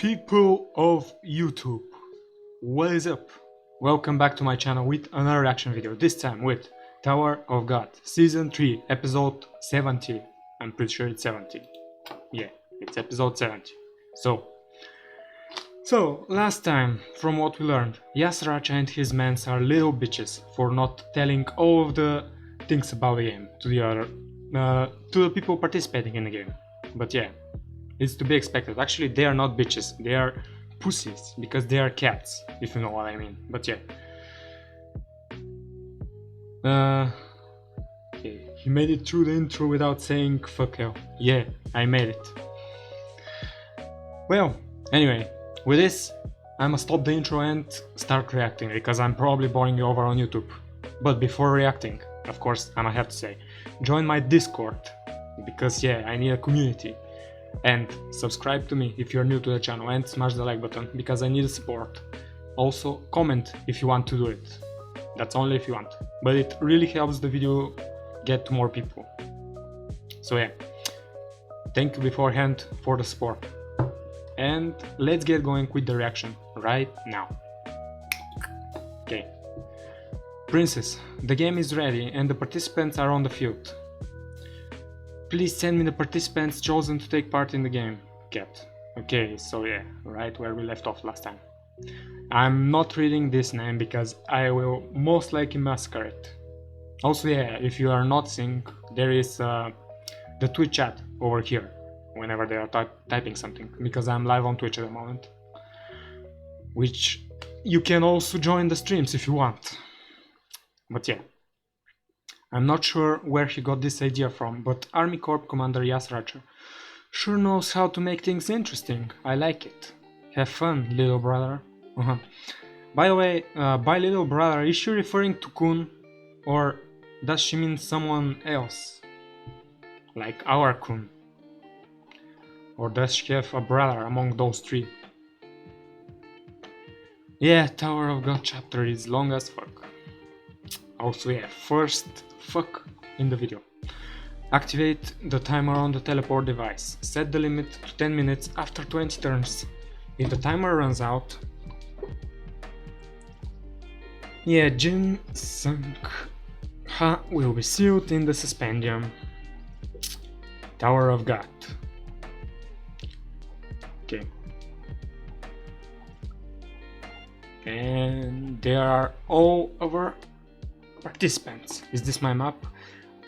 People of YouTube, what is up? Welcome back to my channel with another reaction video, this time with Tower of God, Season 3, Episode 70. I'm pretty sure it's 70. Yeah, it's Episode 70. So last time, from what we learned, Yasracha and his men are little bitches for not telling all of the things about the game to the people participating in the game. But yeah, it's to be expected. Actually, they are not bitches, they are pussies, because they are cats, if you know what I mean. But yeah. Okay, he made it through the intro without saying fuck hell. Yeah, I made it. Well, anyway, with this, I'ma stop the intro and start reacting, because I'm probably boring you over on YouTube. But before reacting, of course, I'ma have to say, join my Discord, because yeah, I need a community. And subscribe to me if you're new to the channel, and smash the like button because I need support. Also comment if you want to do it. That's only if you want, but it really helps the video get to more people. So yeah, thank you beforehand for the support. And let's get going with the reaction right now. Okay. Princess, the game is ready and the participants are on the field. Please send me the participants chosen to take part in the game. Cat. Okay, so yeah, right where we left off last time. I'm not reading this name because I will most likely massacre it. Also yeah, if you are not seeing, there is the Twitch chat over here whenever they are typing something, because I'm live on Twitch at the moment. Which you can also join the streams if you want. But yeah. I'm not sure where he got this idea from, but Army Corps Commander Yasracha sure knows how to make things interesting. I like it. Have fun, little brother. By the way, by little brother, is she referring to Kun? Or does she mean someone else? Like our Kun? Or does she have a brother among those three? Yeah, Tower of God chapter is long as fuck. Also yeah, first fuck in the video. Activate the timer on the teleport device. Set the limit to 10 minutes after 20 turns. If the timer runs out... Yeah, Jin Sunk Ha will be sealed in the suspendium. Tower of God. Okay. And there are all over participants. Is this my map?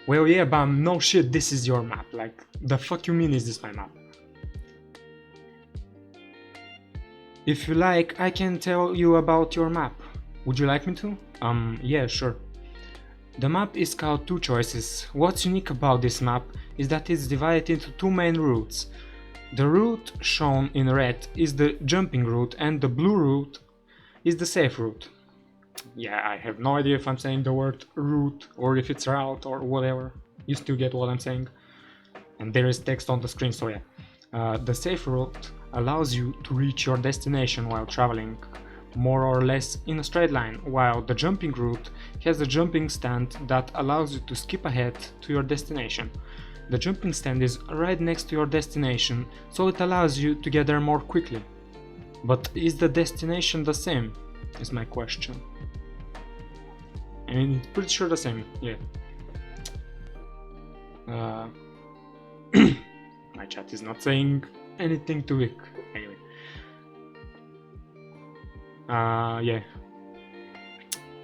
Well yeah, bam, no shit, this is your map. Like, the fuck you mean is this my map? If you like, I can tell you about your map. Would you like me to? Yeah, sure. The map is called Two Choices. What's unique about this map is that it's divided into two main routes. The route shown in red is the jumping route and the blue route is the safe route. Yeah, I have no idea if I'm saying the word route or if it's route or whatever. You still get what I'm saying. And there is text on the screen, so yeah. The safe route allows you to reach your destination while traveling more or less in a straight line, while the jumping route has a jumping stand that allows you to skip ahead to your destination. The jumping stand is right next to your destination, so it allows you to get there more quickly. But is the destination the same? Is my question. I mean, it's pretty sure the same, yeah. My chat is not saying anything too big. Anyway. Yeah.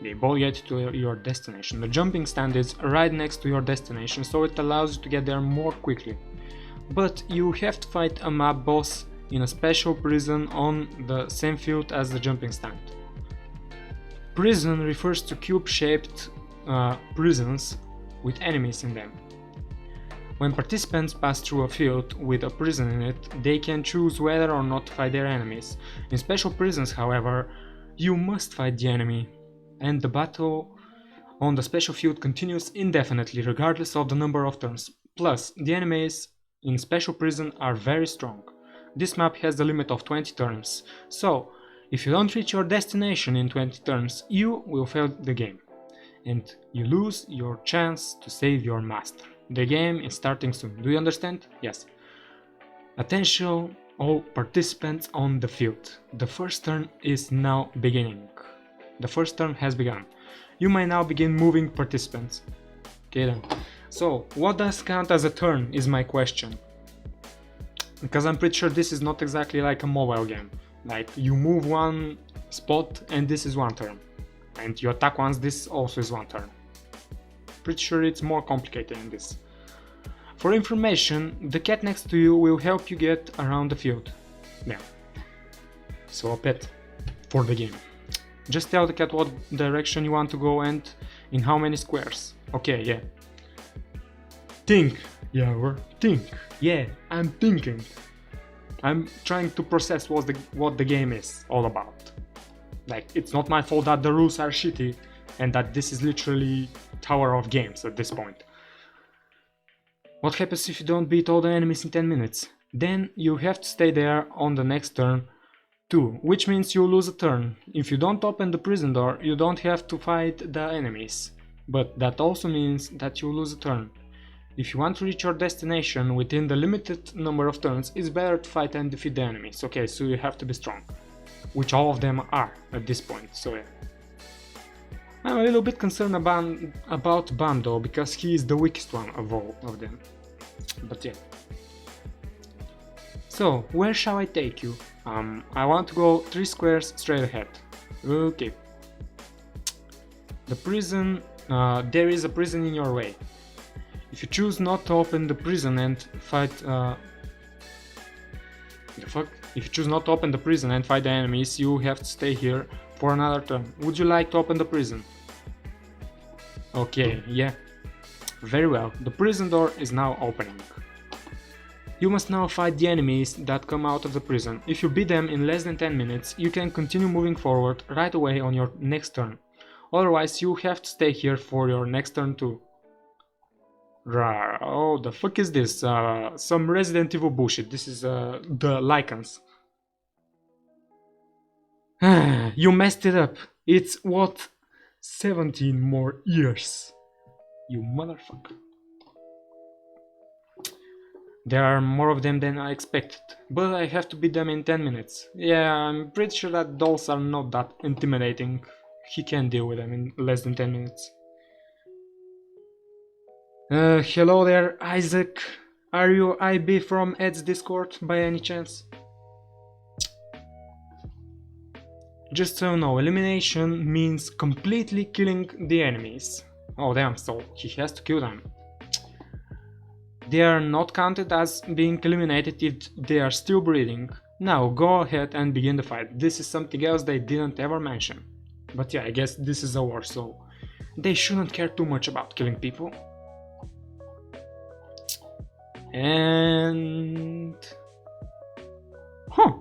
They both get to your destination. The jumping stand is right next to your destination, so it allows you to get there more quickly. But you have to fight a map boss in a special prison on the same field as the jumping stand. Prison refers to cube-shaped prisons with enemies in them. When participants pass through a field with a prison in it, they can choose whether or not to fight their enemies. In special prisons, however, you must fight the enemy, and the battle on the special field continues indefinitely regardless of the number of turns. Plus, the enemies in special prison are very strong. This map has a limit of 20 turns, so if you don't reach your destination in 20 turns, you will fail the game, and you lose your chance to save your master. The game is starting soon. Do you understand? Yes. Attention All participants on the field. The first turn is now beginning. The first turn has begun. You may now begin moving participants. Okay then. So, what does count as a turn is my question. Because I'm pretty sure this is not exactly like a mobile game. Like, you move one spot and this is one turn. And you attack once, this also is one turn. Pretty sure it's more complicated than this. For information, the cat next to you will help you get around the field. Yeah. So a pet for the game. Just tell the cat what direction you want to go and in how many squares. Okay, yeah. Think. Yeah, think. Yeah, I'm thinking. I'm trying to process what the game is all about. Like, it's not my fault that the rules are shitty and that this is literally Tower of Games at this point. What happens if you don't beat all the enemies in 10 minutes? Then you have to stay there on the next turn too, which means you lose a turn. If you don't open the prison door, you don't have to fight the enemies. But that also means that you lose a turn. If you want to reach your destination within the limited number of turns, it's better to fight and defeat the enemies. Okay, so you have to be strong. Which all of them are at this point, so yeah. I'm a little bit concerned about Ban though, because he is the weakest one of all of them. But yeah. So, where shall I take you? I want to go 3 squares straight ahead. Okay. The prison... there is a prison in your way. If you choose not to open the prison and fight... If you choose not to open the prison and fight the enemies, you have to stay here for another turn. Would you like to open the prison? Okay, yeah. Very well, the prison door is now opening. You must now fight the enemies that come out of the prison. If you beat them in less than 10 minutes, you can continue moving forward right away on your next turn. Otherwise, you have to stay here for your next turn too. Rawr. Oh, the fuck is this? Some Resident Evil bullshit. This is the Lycans. You messed it up. It's what? 17 more years. You motherfucker. There are more of them than I expected, but I have to beat them in 10 minutes. Yeah, I'm pretty sure that dolls are not that intimidating. He can deal with them in less than 10 minutes. Hello there, Isaac. Are you IB from Ed's Discord by any chance? Just so you know, elimination means completely killing the enemies. Oh damn, so he has to kill them. They are not counted as being eliminated if they are still breathing. Now go ahead and begin the fight. This is something else they didn't ever mention. But yeah, I guess this is a war, so they shouldn't care too much about killing people. And... Huh!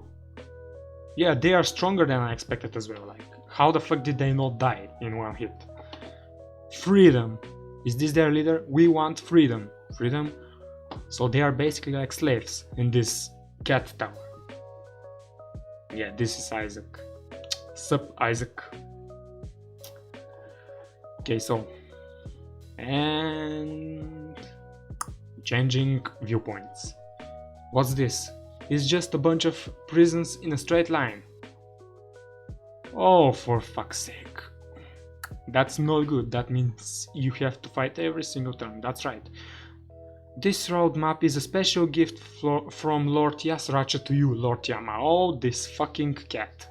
Yeah, they are stronger than I expected as well. Like, how the fuck did they not die in one hit? Freedom! Is this their leader? We want freedom. Freedom? So they are basically like slaves in this cat tower. Yeah, this is Isaac. Sup, Isaac. Okay, so... And... changing viewpoints. What's this? It's just a bunch of prisons in a straight line. Oh, for fuck's sake. That's not good. That means you have to fight every single turn. That's right. This road map is a special gift from Lord Yasracha to you, Lord Yama. Oh, this fucking cat.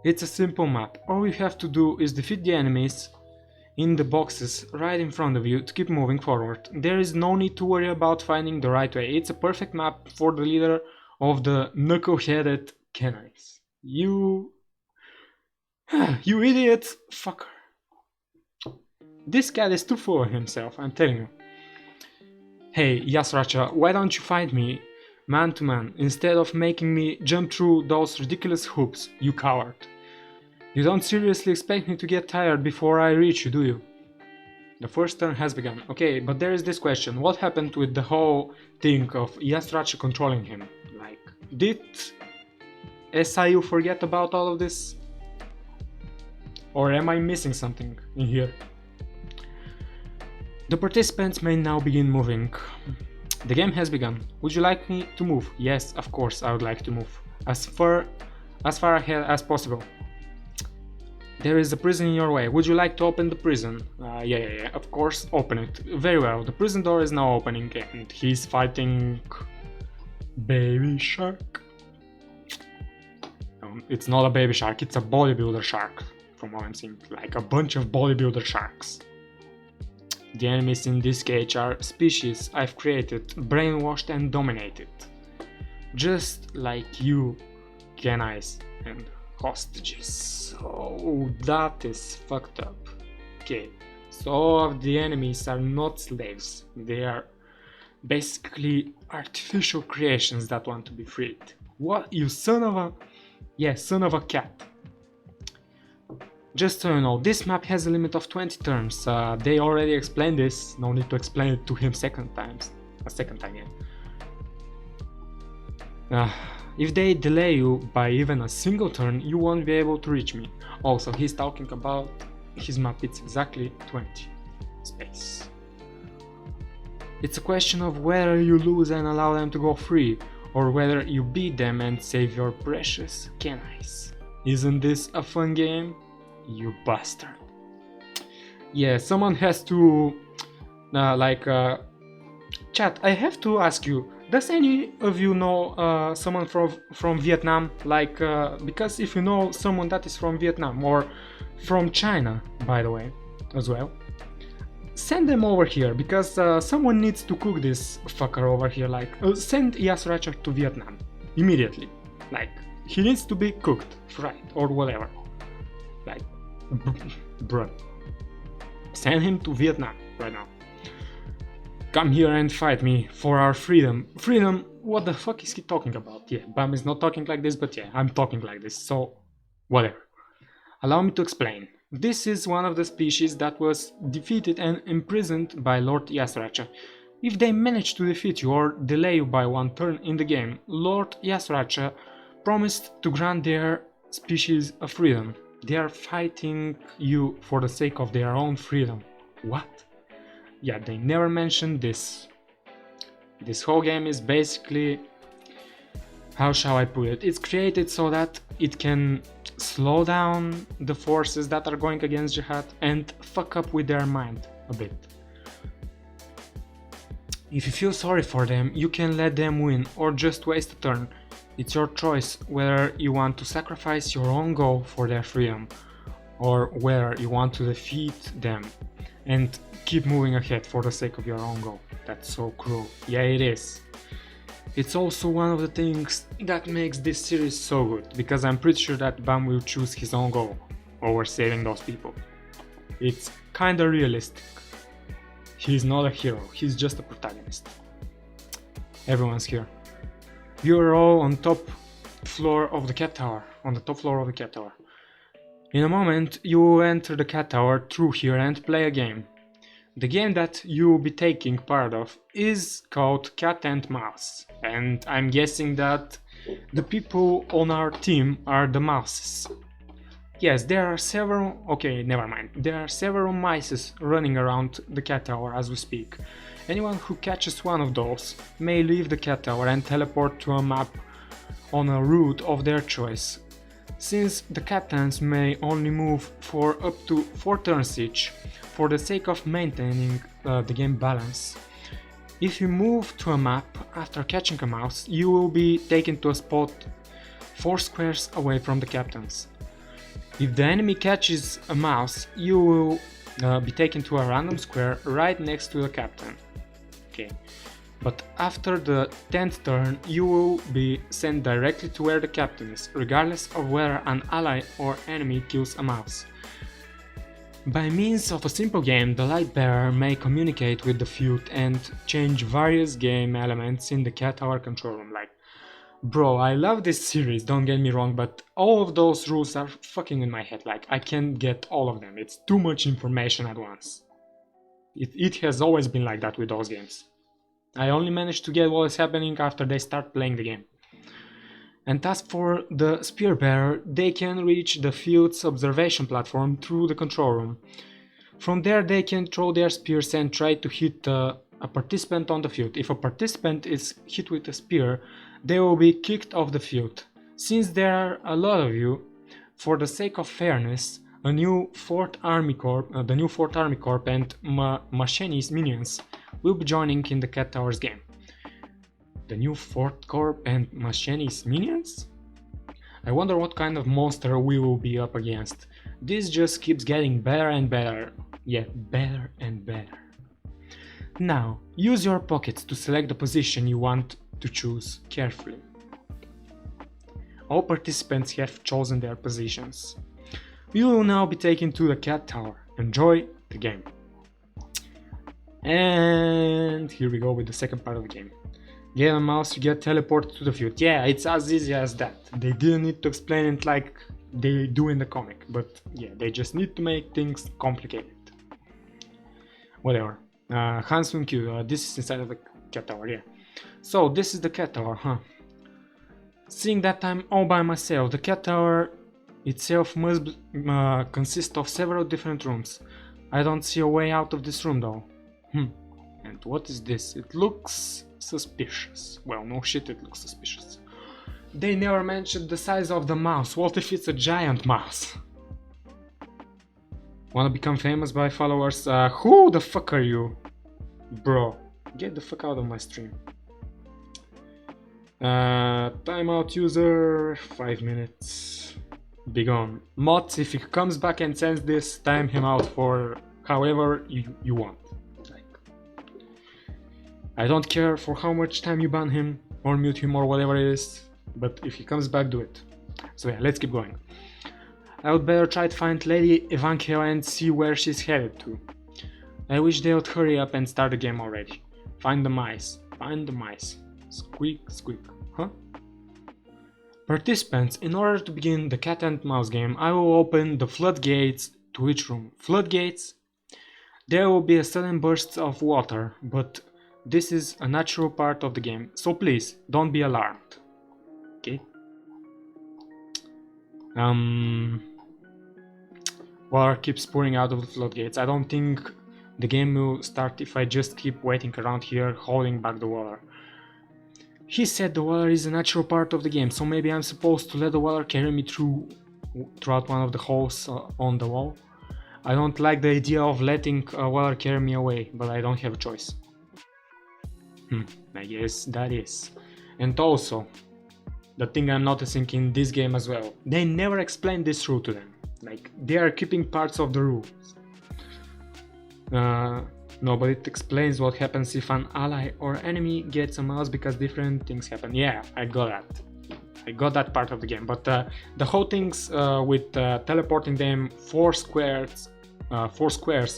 It's a simple map. All you have to do is defeat the enemies in the boxes right in front of you to keep moving forward. There is no need to worry about finding the right way. It's a perfect map for the leader of the knuckle-headed canaries. You idiot fucker. This cat is too full of himself, I'm telling you. Hey, Yasracha, why don't you fight me man to man instead of making me jump through those ridiculous hoops, you coward? You don't seriously expect me to get tired before I reach you, do you? The first turn has begun. Okay, but there is this question. What happened with the whole thing of Yasracha controlling him? Like, did SIU forget about all of this? Or am I missing something in here? The participants may now begin moving. The game has begun. Would you like me to move? Yes, of course I would like to move. As far ahead as possible. There is a prison in your way. Would you like to open the prison? Yeah, of course, open it. Very well, the prison door is now opening and he's fighting... Baby shark. It's not a baby shark, it's a bodybuilder shark. From what I'm seeing, like a bunch of bodybuilder sharks. The enemies in this cage are species I've created, brainwashed and dominated. Just like you, canines and hostages. Oh, that is fucked up. Okay, so all of the enemies are not slaves. They are basically artificial creations that want to be freed. What? You son of a... Yeah, son of a cat. Just so you know, this map has a limit of 20 turns. They already explained this, no need to explain it to him a second time, yeah. If they delay you by even a single turn, you won't be able to reach me. Also, he's talking about his map, it's exactly 20 space. It's a question of whether you lose and allow them to go free, or whether you beat them and save your precious canines. Isn't this a fun game? You bastard. Yeah, someone has to... Chat, I have to ask you, does any of you know someone from Vietnam? Because if you know someone that is from Vietnam, or from China, by the way, as well, send them over here, because someone needs to cook this fucker over here, send Yasracha to Vietnam, immediately. He needs to be cooked, fried, or whatever. Bruh. Send him to Vietnam, right now. Come here and fight me for our freedom. Freedom? What the fuck is he talking about? Yeah, Bam is not talking like this, but yeah, I'm talking like this, so... whatever. Allow me to explain. This is one of the species that was defeated and imprisoned by Lord Yasracha. If they manage to defeat you or delay you by one turn in the game, Lord Yasracha promised to grant their species a freedom. They are fighting you for the sake of their own freedom. What? Yeah, they never mentioned this. This whole game is basically... how shall I put it? It's created so that it can slow down the forces that are going against Jihad and fuck up with their mind a bit. If you feel sorry for them, you can let them win or just waste a turn. It's your choice whether you want to sacrifice your own goal for their freedom, or whether you want to defeat them and keep moving ahead for the sake of your own goal. That's so cruel. Yeah, it is. It's also one of the things that makes this series so good, because I'm pretty sure that Bam will choose his own goal over saving those people. It's kinda realistic. He's not a hero, he's just a protagonist. Everyone's here. You're all on top floor of the cat tower, In a moment, you will enter the cat tower through here and play a game. The game that you will be taking part of is called Cat and Mouse, and I'm guessing that the people on our team are the mouses. Yes, there are several... okay, never mind. There are several mice running around the cat tower as we speak. Anyone who catches one of those may leave the cat tower and teleport to a map on a route of their choice. Since the captains may only move for up to 4 turns each, for the sake of maintaining the game balance. If you move to a map after catching a mouse, you will be taken to a spot 4 squares away from the captains. If the enemy catches a mouse, you will be taken to a random square right next to the captain. Okay. But after the 10th turn, you will be sent directly to where the captain is, regardless of whether an ally or enemy kills a mouse. By means of a simple game, the Lightbearer may communicate with the feud and change various game elements in the cat tower control room. Bro, I love this series, don't get me wrong, but all of those rules are fucking in my head. I can't get all of them, it's too much information at once. It has always been like that with those games. I only managed to get what is happening after they start playing the game. And as for the Spearbearer, they can reach the field's observation platform through the control room. From there they can throw their spears and try to hit the a participant on the field. If a participant is hit with a spear, they will be kicked off the field. Since there are a lot of you, for the sake of fairness, the new 4th Army Corps and Machini's minions will be joining in the Cat Towers game. The new 4th Corps and Machini's minions? I wonder what kind of monster we will be up against. This just keeps getting better and better. Yeah, better and better. Now, use your pockets to select the position you want to choose carefully. All participants have chosen their positions. We will now be taken to the Cat Tower. Enjoy the game. And here we go with the second part of the game. Get a mouse, you get teleported to the field. Yeah, it's as easy as that. They didn't need to explain it like they do in the comic, but yeah, they just need to make things complicated. Whatever. Hansung Q, this is inside of the Cat Tower, yeah. So, this is the Cat Tower, huh? Seeing that I'm all by myself, the Cat Tower itself must consist of several different rooms. I don't see a way out of this room though. And what is this? It looks suspicious. Well, no shit, it looks suspicious. They never mentioned the size of the mouse. What if it's a giant mouse? Wanna become famous by followers? Who the fuck are you? Bro, get the fuck out of my stream. Timeout user, 5 minutes. Be gone. Mods, if he comes back and sends this, time him out for however you want. Like, I don't care for how much time you ban him or mute him or whatever it is, but if he comes back, do it. So yeah, let's keep going. I would better try to find Lady Evankia and see where she's headed to. I wish they would hurry up and start the game already. Find the mice. Find the mice. Squeak, squeak. Huh? Participants, in order to begin the cat and mouse game, I will open the floodgates to each room. Floodgates? There will be a sudden burst of water, but this is a natural part of the game, so please, don't be alarmed. Okay? Water keeps pouring out of the floodgates. I don't think the game will start if I just keep waiting around here holding back the water. He said the water is a natural part of the game, so maybe I'm supposed to let the water carry me throughout one of the holes on the wall. I don't like the idea of letting water carry me away, but I don't have a choice. I guess that is. And also, the thing I'm noticing in this game as well, they never explain this rule to them. Like, they are keeping parts of the rules. No, but it explains what happens if an ally or enemy gets a mouse because different things happen. Yeah, I got that. I got that part of the game, but the whole things with teleporting them 4 squares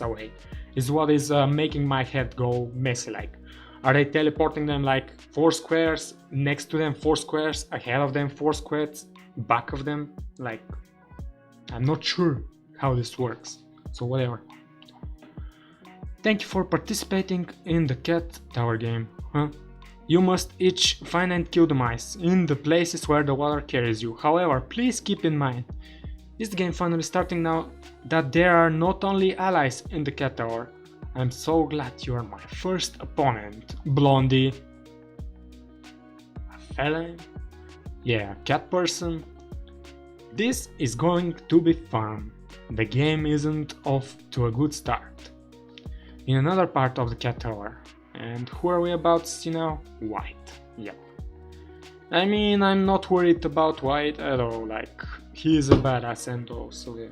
away is what is making my head go messy. Like, are they teleporting them like 4 squares next to them, 4 squares ahead of them, 4 squares back of them? Like, I'm not sure how this works, so whatever. Thank you for participating in the Cat Tower game, huh? You must each find and kill the mice in the places where the water carries you. However, please keep in mind, is the game finally starting now that there are not only allies in the Cat Tower? I'm so glad you are my first opponent, Blondie. A feline? Yeah, cat person. This is going to be fun. The game isn't off to a good start. In another part of the Cat Tower. And who are we about to see now? White. Yep. I mean, I'm not worried about White at all, like, he's a badass and all, so yeah.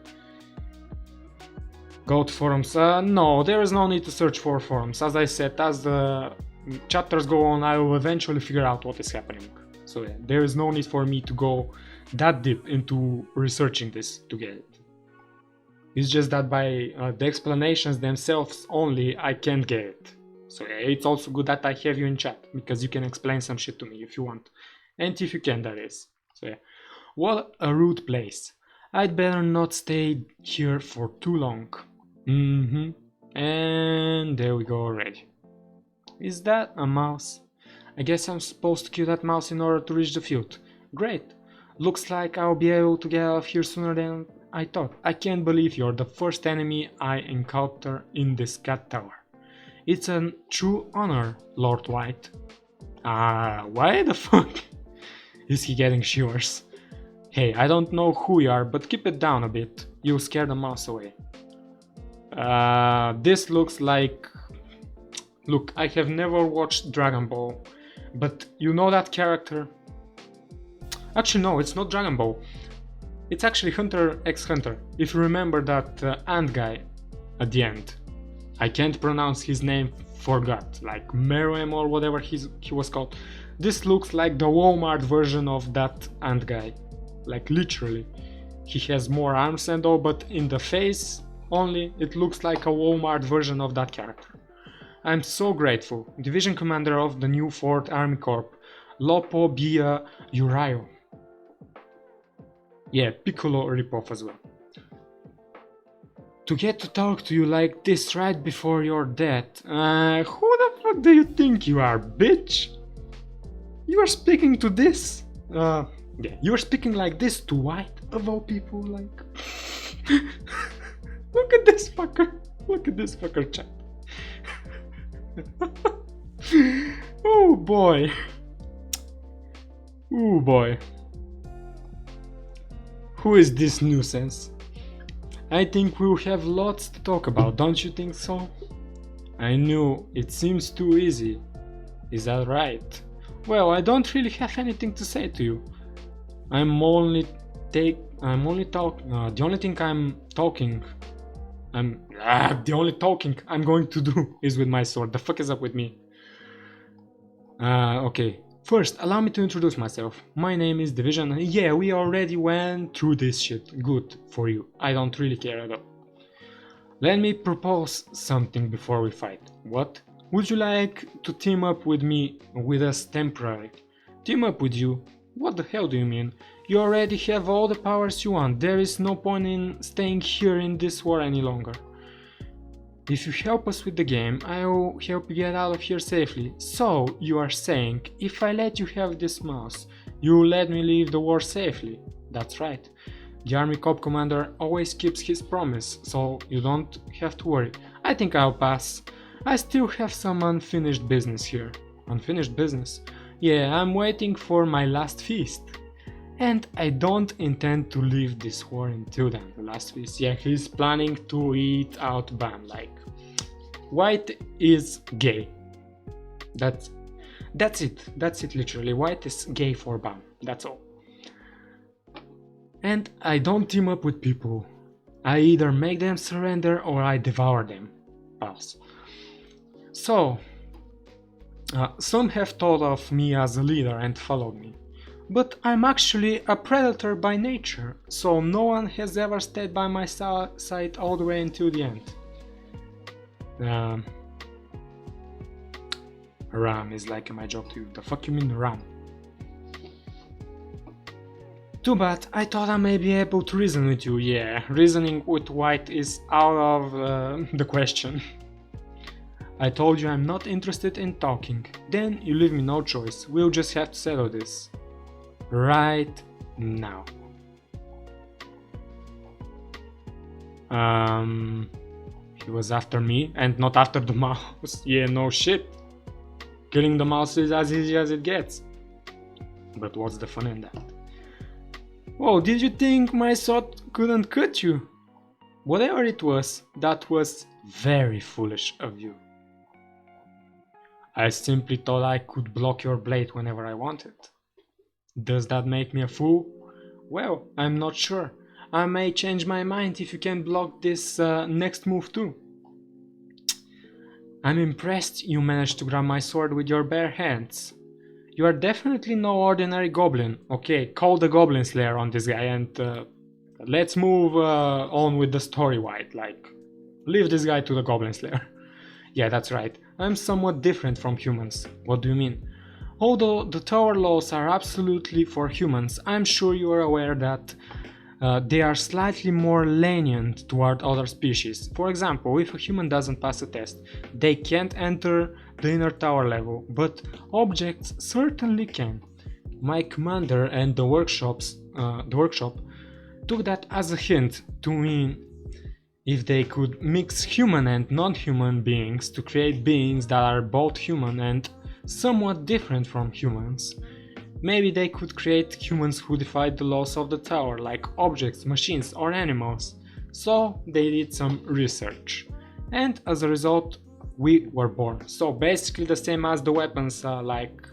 Go to forums? No, there is no need to search for forums. As I said, as the chapters go on, I will eventually figure out what is happening. So yeah, there is no need for me to go that deep into researching this to get it. It's just that by the explanations themselves only, I can't get it. So yeah, it's also good that I have you in chat, because you can explain some shit to me if you want. And if you can, that is. So yeah. What a rude place. I'd better not stay here for too long. And there we go already. Is that a mouse? I guess I'm supposed to kill that mouse in order to reach the field. Great. Looks like I'll be able to get out of here sooner than I thought. I can't believe you're the first enemy I encounter in this Cat Tower. It's a true honor, Lord White. Why the fuck is he getting shivers? Hey, I don't know who you are, but keep it down a bit. You'll scare the mouse away. This looks like... Look, I have never watched Dragon Ball, but you know that character? Actually, no, it's not Dragon Ball. It's actually Hunter x Hunter. If you remember that ant guy at the end. I can't pronounce his name, forgot, like Meruem or whatever he was called. This looks like the Walmart version of that ant guy. Like literally. He has more arms and all, but in the face only it looks like a Walmart version of that character. I'm so grateful. Division Commander of the new 4th Army Corps, Lopo Bia Urayo. Yeah, Piccolo ripoff as well. To get to talk to you like this right before your death. Who the fuck do you think you are, bitch? You are speaking to this? Yeah, you are speaking like this to White, of all people, like... Look at this fucker. Look at this fucker, chat. Oh boy. Oh boy. Who is this nuisance? I think we'll have lots to talk about, don't you think so? I knew, it seems too easy. Is that right? Well, I don't really have anything to say to you. The only talking I'm going to do is with my sword. The fuck is up with me? Okay. First, allow me to introduce myself. My name is Division. Yeah, we already went through this shit. Good for you. I don't really care at all. Let me propose something before we fight. What? Would you like to team up with me, with us temporarily? Team up with you? What the hell do you mean? You already have all the powers you want. There is no point in staying here in this war any longer. If you help us with the game, I will help you get out of here safely. So, you are saying, if I let you have this mouse, you will let me leave the war safely. That's right. The Army Corps commander always keeps his promise, so you don't have to worry. I think I'll pass. I still have some unfinished business here. Unfinished business? Yeah, I'm waiting for my last feast. And I don't intend to leave this war until then. The last feast. Yeah, he's planning to eat out Bam. Like, White is gay. That's it. That's it literally. White is gay for Bam. That's all. And I don't team up with people. I either make them surrender or I devour them. Pass. So, some have thought of me as a leader and followed me. But I'm actually a predator by nature, so no one has ever stayed by my side all the way until the end. Ram is like my job to you. The fuck you mean Ram? Too bad, I thought I may be able to reason with you. Yeah, reasoning with White is out of the question. I told you I'm not interested in talking. Then you leave me no choice. We'll just have to settle this. Right now. He was after me and not after the mouse. Yeah, no shit. Killing the mouse is as easy as it gets. But what's the fun in that? Whoa, did you think my sword couldn't cut you? Whatever it was, that was very foolish of you. I simply thought I could block your blade whenever I wanted. Does that make me a fool? Well, I'm not sure. I may change my mind if you can block this next move too. I'm impressed you managed to grab my sword with your bare hands. You are definitely no ordinary goblin. Okay, call the Goblin Slayer on this guy and let's move on with the story, White. Like, leave this guy to the Goblin Slayer. Yeah, that's right. I'm somewhat different from humans. What do you mean? Although the tower laws are absolutely for humans, I'm sure you are aware that they are slightly more lenient toward other species. For example, if a human doesn't pass a test, they can't enter the inner tower level, but objects certainly can. My commander and the workshop took that as a hint to mean if they could mix human and non-human beings to create beings that are both human and somewhat different from humans, maybe they could create humans who defied the laws of the tower, like objects, machines, or animals. So they did some research, and as a result, we were born. So basically the same as the weapons, like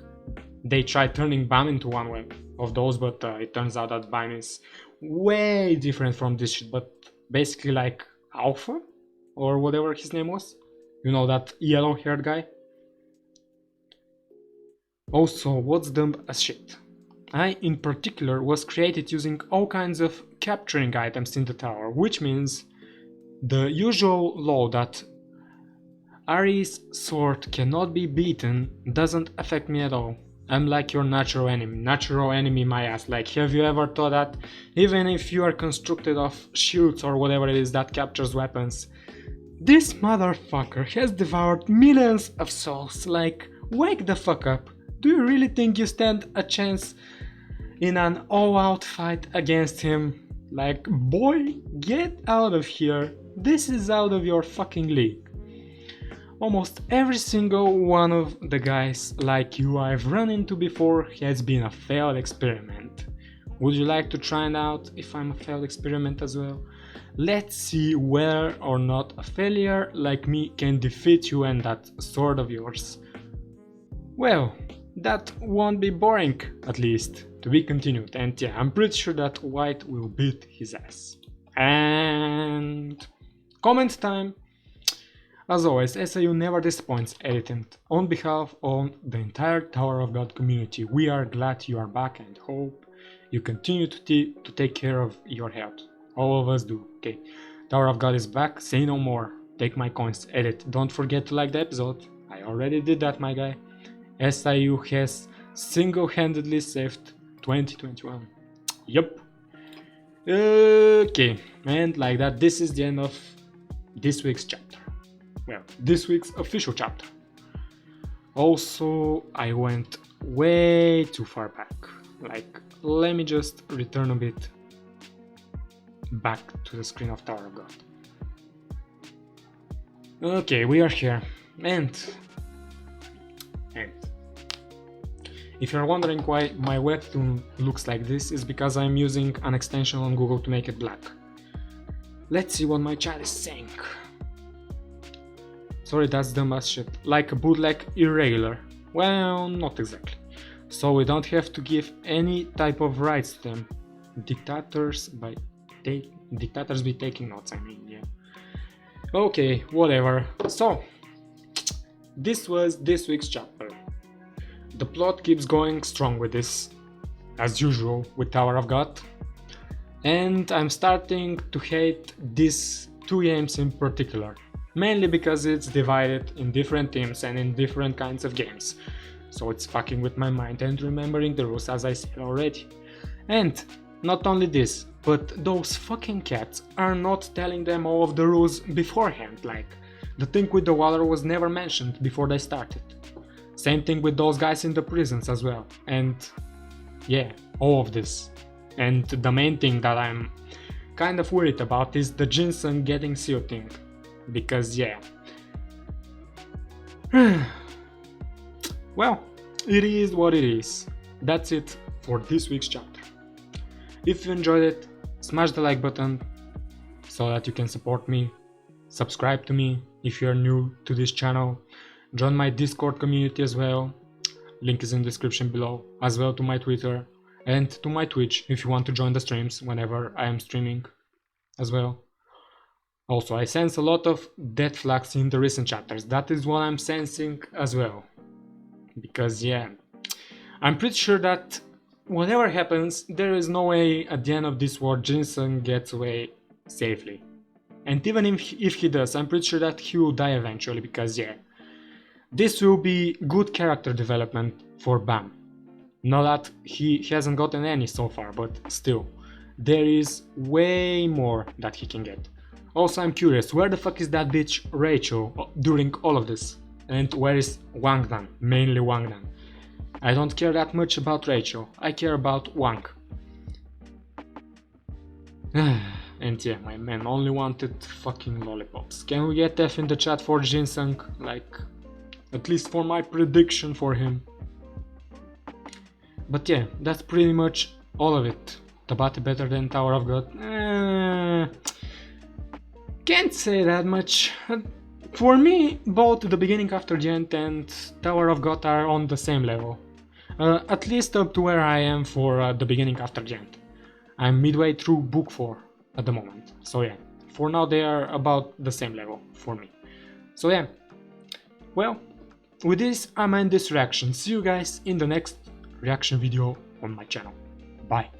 they tried turning BAM into one of those, but it turns out that BAM is way different from this shit, but basically like Alpha, or whatever his name was. You know, that yellow-haired guy? Also, what's dumb as shit? I, in particular, was created using all kinds of capturing items in the tower, which means the usual law that Ari's sword cannot be beaten doesn't affect me at all. I'm like your natural enemy my ass. Like, have you ever thought that even if you are constructed of shields or whatever it is that captures weapons, this motherfucker has devoured millions of souls. Like, wake the fuck up. Do you really think you stand a chance in an all-out fight against him? Like, boy, get out of here. This is out of your fucking league. Almost every single one of the guys like you I've run into before has been a failed experiment. Would you like to try it out if I'm a failed experiment as well? Let's see whether or not a failure like me can defeat you and that sword of yours. Well, that won't be boring, at least. To be continued, and yeah, I'm pretty sure that White will beat his ass. And comment time! As always, SAU never disappoints, editing. On behalf of the entire Tower of God community, we are glad you are back and hope you continue to take care of your health. All of us do, okay? Tower of God is back, say no more. Take my coins, edit. Don't forget to like the episode. I already did that, my guy. SIU has single-handedly saved 2021. Yup. Okay, and like that, this is the end of this week's chapter. Well, this week's official chapter. Also, I went way too far back. Like, let me just return a bit back to the screen of Tower of God. Okay, we are here. And if you're wondering why my webtoon looks like this, is because I'm using an extension on Google to make it black. Let's see what my chat is saying. Sorry, that's dumb as shit. Like a bootleg irregular. Well, not exactly. So we don't have to give any type of rights to them. Dictators be taking notes, I mean, yeah. Okay, whatever. So, this was this week's chapter. The plot keeps going strong with this, as usual, with Tower of God. And I'm starting to hate these two games in particular. Mainly because it's divided in different teams and in different kinds of games. So it's fucking with my mind and remembering the rules, as I said already. And not only this, but those fucking cats are not telling them all of the rules beforehand. Like, the thing with the water was never mentioned before they started. Same thing with those guys in the prisons as well. And yeah, all of this. And the main thing that I'm kind of worried about is the ginseng getting sealed thing. Because yeah. Well, it is what it is. That's it for this week's chapter. If you enjoyed it, smash the like button so that you can support me. Subscribe to me if you're new to this channel. Join my Discord community as well. Link is in the description below. As well to my Twitter and to my Twitch if you want to join the streams whenever I am streaming as well. Also, I sense a lot of death flags in the recent chapters. That is what I'm sensing as well. Because yeah, I'm pretty sure that whatever happens, there is no way at the end of this war Ginseng gets away safely. And even if he does, I'm pretty sure that he will die eventually, because yeah, this will be good character development for Bam. Not that he hasn't gotten any so far, but still, there is way more that he can get. Also, I'm curious, where the fuck is that bitch Rachel during all of this? And where is Wangdan? Mainly Wangdan. I don't care that much about Rachel, I care about Wang. And And yeah, my man only wanted fucking lollipops. Can we get F in the chat for Ginseng? Like, at least for my prediction for him. But yeah, that's pretty much all of it. Tabati better than Tower of God? Can't say that much. For me, both the Beginning After Gent and Tower of God are on the same level. At least up to where I am for the Beginning After Gent. I'm midway through book 4 at the moment. So yeah, for now they are about the same level for me. So yeah, well, with this I'm end this reaction. See you guys in the next reaction video on my channel. Bye.